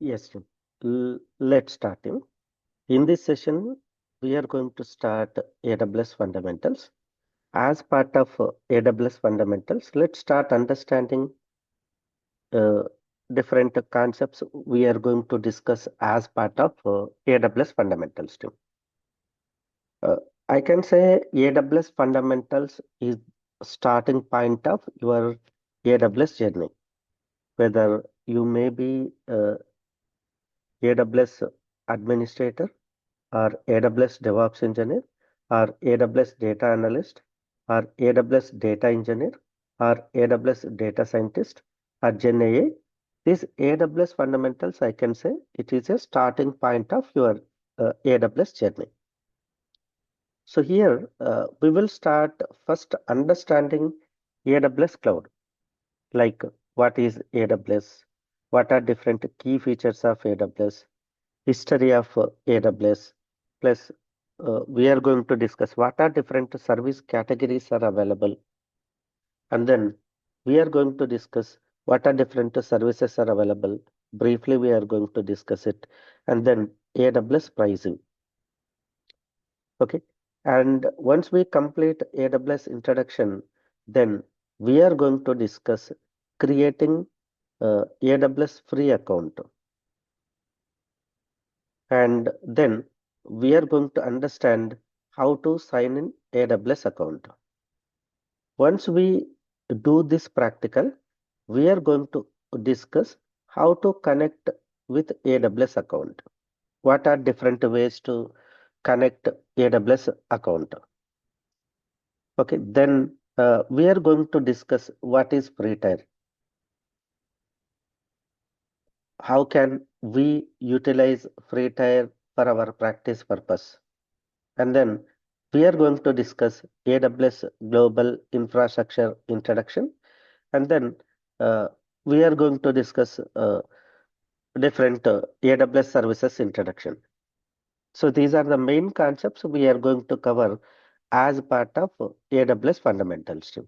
Yes, Tim. Let's start, Tim. In this session, we are going to start AWS Fundamentals. As part of AWS Fundamentals, let's start understanding uh, different concepts we are going to discuss as part of AWS Fundamentals, Tim. Uh, I can say AWS Fundamentals is starting point of your AWS journey, whether you may be AWS administrator or AWS DevOps engineer or AWS data analyst or AWS data engineer or AWS data scientist or Gen AI. These AWS fundamentals, I can say it is a starting point of your AWS journey. So here we will start first understanding AWS cloud, like what is AWS, what are different key features of AWS, history of AWS, plus we are going to discuss what are different service categories are available, and then we are going to discuss what are different services are available. Briefly, we are going to discuss it, and then AWS pricing. Okay, and once we complete AWS introduction, then we are going to discuss creating AWS free account. And then we are going to understand how to sign in AWS account. Once we do this practical, we are going to discuss how to connect with AWS account. What are different ways to connect AWS account? Okay, then we are going to discuss what is free tier. How can we utilize free tier for our practice purpose? And then we are going to discuss AWS Global Infrastructure Introduction. And then uh, we are going to discuss different AWS services introduction. So these are the main concepts we are going to cover as part of AWS fundamentals.